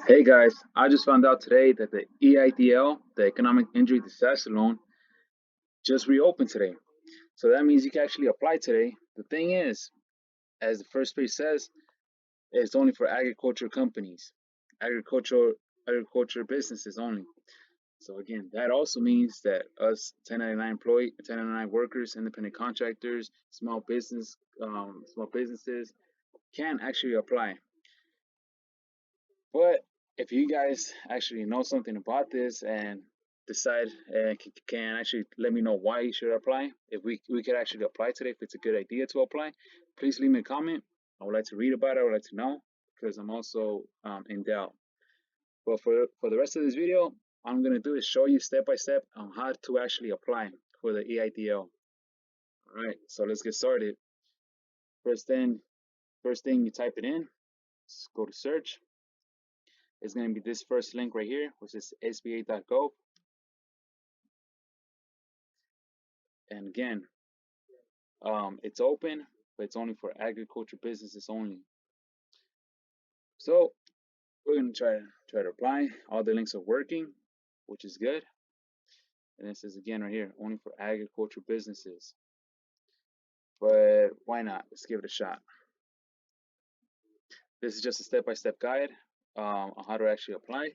Hey guys, I just found out today that the EIDL, the Economic Injury Disaster Loan, just reopened today. So that means you can actually apply today. The thing is, as the first page says, it's only for agriculture companies, agriculture businesses only. So again, that also means that us 1099 workers, independent contractors, small businesses can actually apply. But if you guys actually know something about this and decide and can actually let me know why you should apply, if we could actually apply today, if it's a good idea to apply, please leave me a comment. I would like to read about it. I would like to know because I'm also in doubt. But for the rest of this video, I'm gonna do is show you step by step on how to actually apply for the EIDL. All right, so let's get started. First thing you type it in. Let's go to search. It's going to be this first link right here, which is SBA.gov. And again, it's open, but it's only for agriculture businesses only. So we're going to try to apply. All the links are working, which is good. And it says again right here, only for agriculture businesses. But why not? Let's give it a shot. This is just a step-by-step guide on how to actually apply.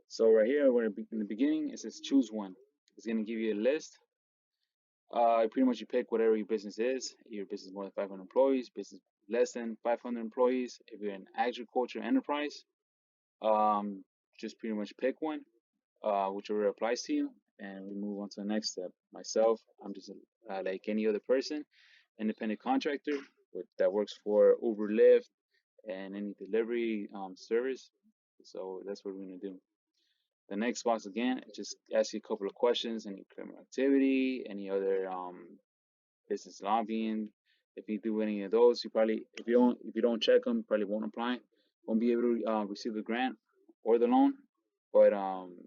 So right here, in the beginning, it says choose one. It's going to give you a list. Pretty much you pick whatever your business is. Your business more than 500 employees, business less than 500 employees. If you're an agriculture enterprise, just pretty much pick one, whichever applies to you, and we move on to the next step. Myself, I'm just like any other person, independent contractor that works for Uber, Lyft, and any delivery service. So that's what we're gonna do. The next box again, just ask you a couple of questions: any criminal activity, any other business lobbying. If you do any of those, you probably if you don't check them, probably won't apply. Won't be able to receive the grant or the loan. But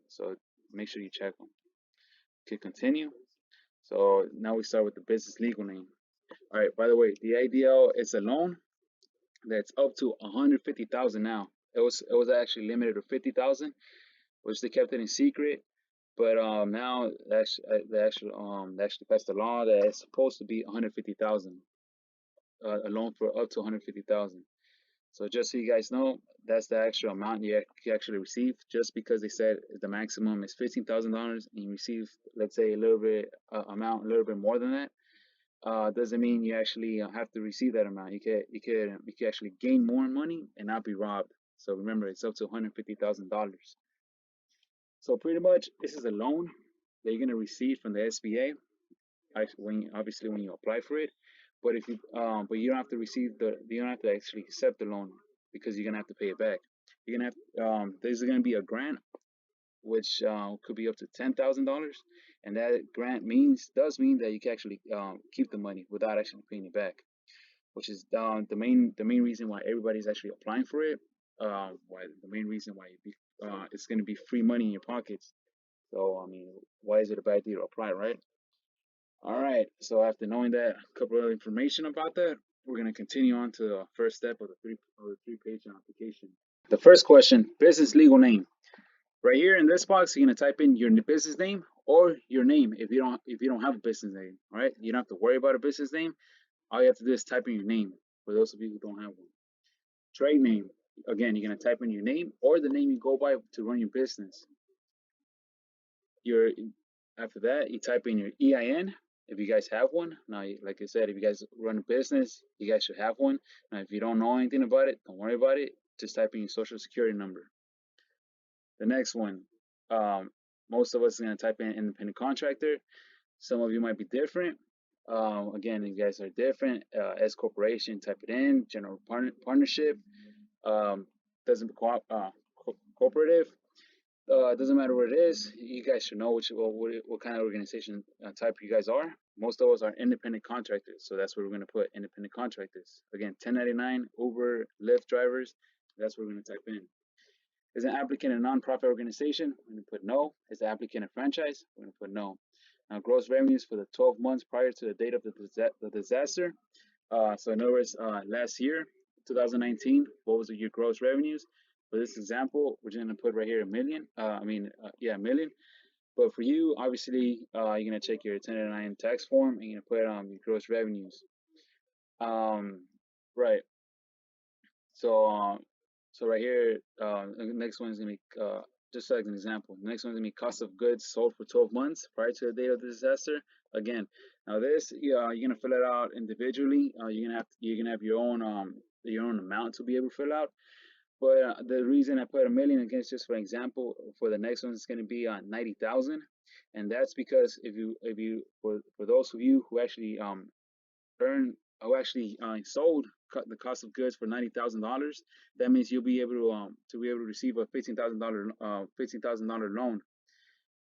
so make sure you check them. Okay, continue. So now we start with the business legal name. All right. By the way, the EIDL is a loan that's up to 150,000 now. It was actually limited to 50,000, which they kept it in secret. But now they actually passed a law that it's supposed to be 150,000, a loan for up to 150,000. So just so you guys know, that's the actual amount you actually receive. Just because they said the maximum is $15,000 and you receive, let's say, a little bit more than that, doesn't mean you actually have to receive that amount. You can actually gain more money and not be robbed. So remember, it's up to $150,000. So pretty much, this is a loan that you're gonna receive from the SBA. Obviously when you apply for it, but if you don't have to you don't have to actually accept the loan because you're gonna have to pay it back. You're gonna have there's gonna be a grant which could be up to $10,000, and that grant does mean that you can actually keep the money without actually paying it back, which is the main reason why everybody's actually applying for it. Why the main reason why it's gonna be free money in your pockets. So I mean, why is it a bad deal to apply, right? All right, so after knowing that a couple of information about that, we're going to continue on to the first step of the three-page application. The first question, business legal name. Right here in this box, you're going to type in your business name or your name if you don't have a business name. All right, you don't have to worry about a business name. All you have to do is type in your name for those of you who don't have one. Trade name. Again, you're going to type in your name or the name you go by to run your business. After that, you type in your EIN. If you guys have one. Now, like I said, if you guys run a business, you guys should have one. Now, if you don't know anything about it, don't worry about it. Just type in your social security number. The next one, most of us are going to type in independent contractor. Some of you might be different. Again, you guys are different. S corporation, type it in. General partnership, doesn't cooperative. Doesn't matter what it is. You guys should know what kind of organization type you guys are. Most of us are independent contractors, so that's where we're going to put independent contractors. Again, 1099, Uber, Lyft drivers. That's what we're going to type in. Is an applicant a nonprofit organization? We're going to put no. Is the applicant a franchise? We're going to put no. Now, gross revenues for the 12 months prior to the date of the disaster. So in other words, last year, 2019, what was your gross revenues? For this example, we're just gonna put right here a million. Yeah, a million. But for you, obviously, you're gonna check your 1099 tax form and you're gonna put your gross revenues. Right. So, so right here, the next one is gonna be just like an example. The next one is gonna be cost of goods sold for 12 months prior to the date of the disaster. Again, now this, you're gonna fill it out individually. You're gonna have your own amount to be able to fill out. But the reason I put a million against, just for example, for the next one is going to be 90,000, and that's because for those of you who actually earn who actually sold the cost of goods for $90,000, that means you'll be able to be able to receive a $15,000 loan.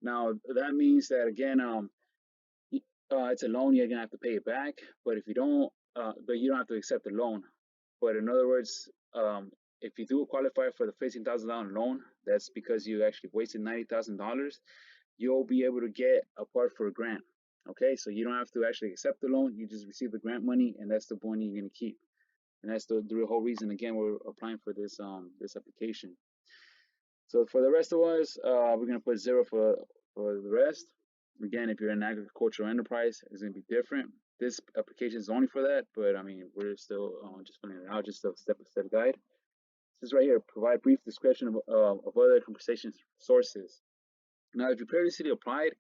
Now that means that again, it's a loan, you're gonna have to pay it back. But if you don't, but you don't have to accept the loan. But in other words, if you do qualify for the $15,000 loan, that's because you actually wasted $90,000. You'll be able to get a part for a grant. Okay, so you don't have to actually accept the loan. You just receive the grant money, and that's the money you're gonna keep. And that's the whole reason. Again, we're applying for this application. So for the rest of us, we're gonna put zero for the rest. Again, if you're an agricultural enterprise, it's gonna be different. This application is only for that, but I mean, we're still just filling it out, just a step-by-step guide. This is right here. Provide brief description of other compensation sources. Now, if you previously applied,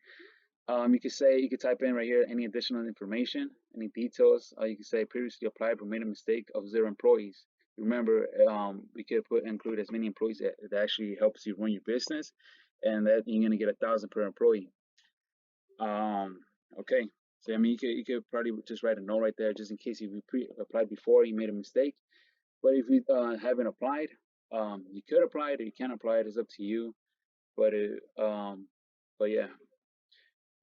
you could type in right here any additional information, any details. You could say previously applied but made a mistake of 0 employees. Remember, we could include as many employees that actually helps you run your business, and that you're gonna get 1,000 per employee. Okay. So I mean, you could probably just write a note right there, just in case you applied before, you made a mistake. But if you haven't applied, you could apply it or you can't apply it. It's up to you. But yeah.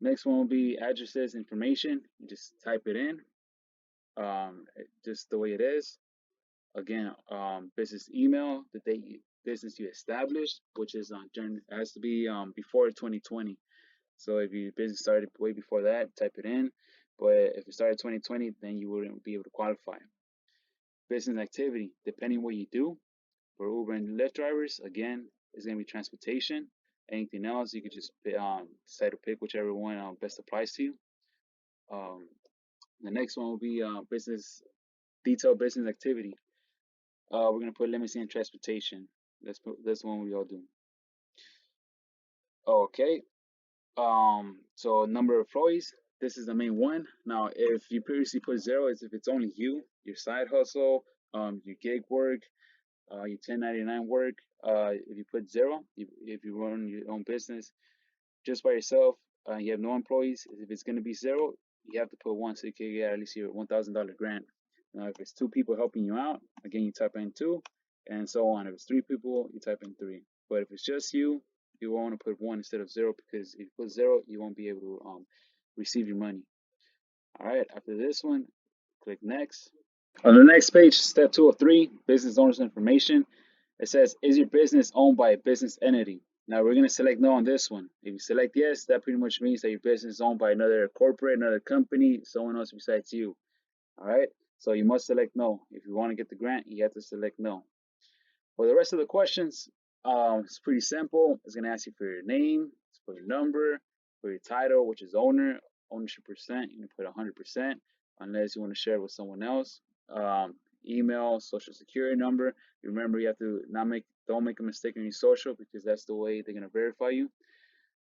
Next one will be addresses information. You just type it in, just the way it is. Again, business email, the date business you established, which is has to be before 2020. So if your business started way before that, type it in. But if it started 2020, then you wouldn't be able to qualify. Business activity, depending what you do. For Uber and Lyft drivers, again, it's going to be transportation. Anything else, you could just decide to pick whichever one best applies to you. The next one will be detailed business activity. We're going to put limousine and transportation. That's the one we all do. Okay. So number of employees, this is the main one. Now, if you previously put 0, it's if it's only you, your side hustle, your gig work, your 1099 work. If you put 0, if you run your own business just by yourself, you have no employees. If it's going to be 0, you have to put 1 so you can get at least your $1,000 grant. Now, if it's 2 people helping you out, again, you type in 2, and so on. If it's 3 people, you type in 3. But if it's just you want to put 1 instead of 0, because if you put 0, you won't be able to receive your money. All right, after this one, click next. On the next page, step 2 of 3, business owner's information. It says, is your business owned by a business entity? Now we're going to select no on this one. If you select yes, that pretty much means that your business is owned by another corporate, another company, someone else besides you. All right, so you must select no. If you want to get the grant, you have to select no. For the rest of the questions, it's pretty simple. It's going to ask you for your name, for your number, for your title, which is owner, ownership percent. You can put 100%, unless you want to share it with someone else. Email, social security number. Remember, you have to don't make a mistake on your social, because that's the way they're going to verify you.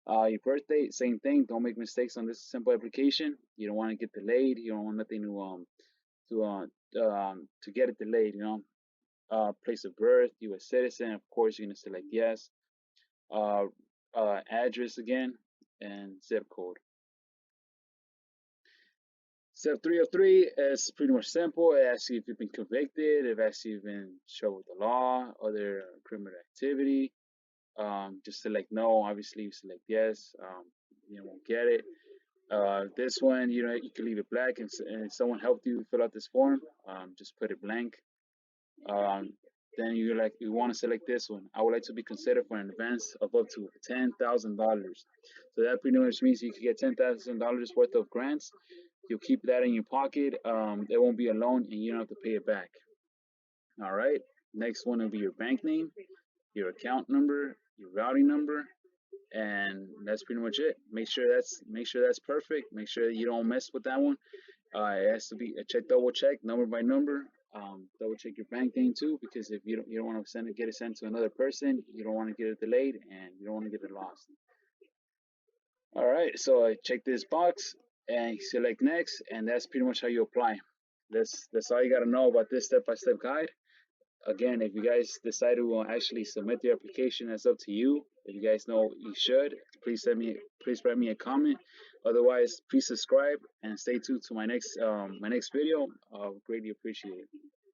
Your birthday, same thing. Don't make mistakes on this simple application. You don't want to get delayed. You don't want nothing to get it delayed. Place of birth, U.S. citizen. Of course, you're gonna select yes. Address again, and zip code. Step 3 of 3 is pretty much simple. It asks you if you've been convicted. It asks you if you've been in trouble with the law, other criminal activity. Just select no. Obviously, you select yes. You won't get it. This one, you can leave it blank, and if someone helped you fill out this form, just put it blank. Then you want to select this one. I would like to be considered for an advance of up to $10,000. So that pretty much means you can get $10,000 worth of grants You'll keep that in your pocket. It won't be a loan, and you don't have to pay it back. All right. Next one will be your bank name, your account number, your routing number, and that's pretty much it. Make sure that's perfect. Make sure you don't mess with that one. It has to be a double check, number by number. Double check your bank name too, because if you don't want to get it sent to another person, you don't want to get it delayed, and you don't want to get it lost. All right, so I check this box and select next, and that's pretty much how you apply. That's all you got to know about this step-by-step guide. Again, if you guys decide to actually submit the application, that's up to you. If you guys know you should, please write me a comment. Otherwise, please subscribe and stay tuned to my next video. I'll greatly appreciate it.